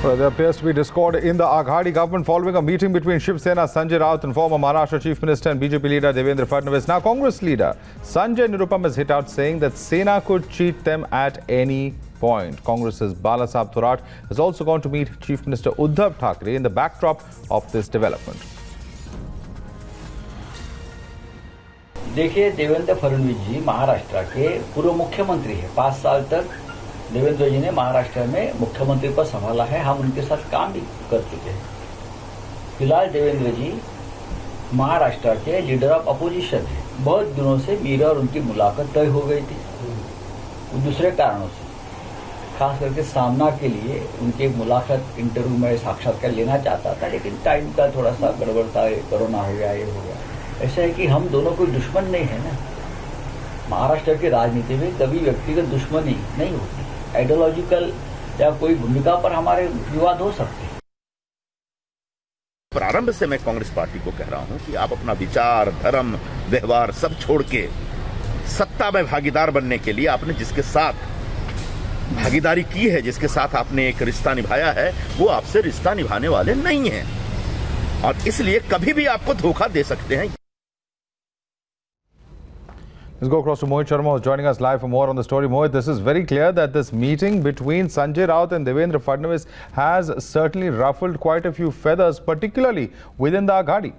Well, there appears to be discord in the Aghadi government following a meeting between Shiv Sena Sanjay Raut and former Maharashtra Chief Minister and BJP leader Devendra Fadnavis. Now, Congress leader Sanjay Nirupam has hit out saying that Sena could cheat them at any point. Congress's Balasaheb Thorat has also gone to meet Chief Minister Uddhav Thackeray in the backdrop of this development. देखिए, देवेंद्र फडणवीस जी महाराष्ट्र के पूर्व मुख्यमंत्री है। 5 साल तक देवेंद्र जी ने महाराष्ट्र में मुख्यमंत्री पद संभाला है। हम उनके साथ काम भी कर चुके हैं। फिलहाल देवेंद्र जी महाराष्ट्र के लीडर ऑफ अपोजिशन है। बहुत दिनों से मेरी और उनकी मुलाकात तय हो गई थी, दूसरे कारणों से, खास करके सामना के लिए उनकी मुलाकात इंटरव्यू में साक्षात्कार लेना चाहता था, लेकिन टाइम का थोड़ा सा गड़बड़ था, कोरोना हो गया, ये हो गया। ऐसा है कि हम दोनों कोई दुश्मन नहीं है ना। महाराष्ट्र की राजनीति में कभी व्यक्तिगत दुश्मनी नहीं होती। आइडियोलॉजिकल या कोई भूमिका पर हमारे विवाद हो सकते हैं। प्रारंभ से मैं कांग्रेस पार्टी को कह रहा हूं कि आप अपना विचार, धर्म, व्यवहार सब छोड़ के सत्ता में भागीदार बनने के लिए आपने जिसके साथ भागीदारी की है, जिसके साथ आपने एक रिश्ता निभाया है, वो आपसे रिश्ता निभाने वाले नहीं हैं और इसलिए कभी भी आपको धोखा दे सकते हैं। Let's go across to Mohit Sharma, who's joining us live for more on the story. Mohit, this is very clear that this meeting between Sanjay Raut and Devendra Fadnavis has certainly ruffled quite a few feathers, particularly within the Aghadi.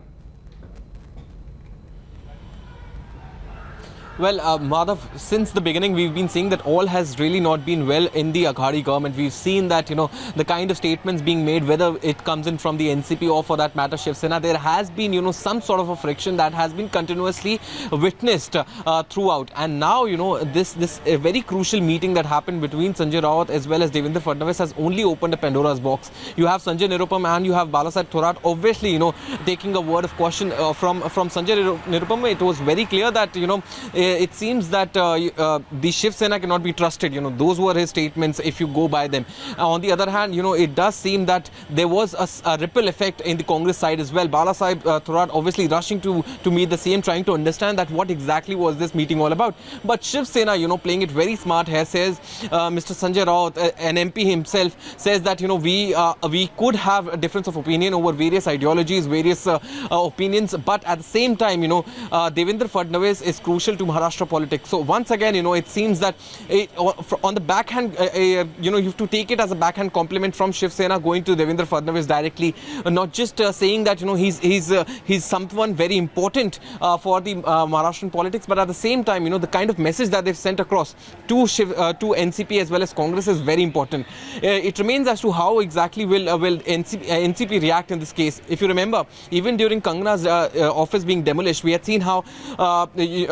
Well, Madhav, since the beginning, we've been seeing that all has really not been well in the Aghadi government. We've seen that, the kind of statements being made, whether it comes in from the NCP or for that matter Shiv Sena, there has been, some sort of a friction that has been continuously witnessed throughout. And now, this a very crucial meeting that happened between Sanjay Raut as well as Devendra Fadnavis has only opened a Pandora's box. You have Sanjay Nirupam and you have Balasaheb Thorat, obviously, taking a word of caution from Sanjay Nirupam. It was very clear that, it seems that the Shiv Sena cannot be trusted. Those were his statements if you go by them. On the other hand, it does seem that there was a ripple effect in the Congress side as well. Balasaheb Thorat obviously rushing to meet the CM, trying to understand that what exactly was this meeting all about. But Shiv Sena, playing it very smart here, says Mr. Sanjay Raut, an MP himself, says that, we could have a difference of opinion over various ideologies, various opinions, but at the same time, Devendra Fadnavis is crucial to Maharashtra politics. So once again, it seems that on the backhand, you have to take it as a backhand compliment from Shiv Sena going to Devendra Fadnavis directly, not just saying that he's someone very important for the Maharashtrian politics, but at the same time, the kind of message that they've sent across to NCP as well as Congress is very important. It remains as to how exactly will NCP react in this case. If you remember, even during Kangana's office being demolished, we had seen how we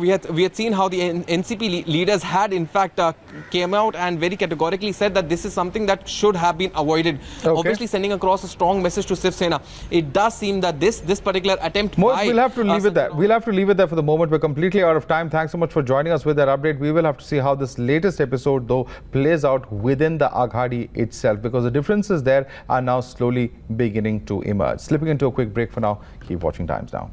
had seen how the NCP leaders had in fact came out and very categorically said that this is something that should have been avoided. Okay. Obviously sending across a strong message to Shiv Sena. It does seem that this particular attempt we'll have to leave it there. We'll have to leave it there for the moment. We're completely out of time. Thanks so much for joining us with that update. We will have to see how this latest episode though plays out within the Aghadi itself, because the differences there are now slowly beginning to emerge. Slipping into a quick break for now. Keep watching Times Now.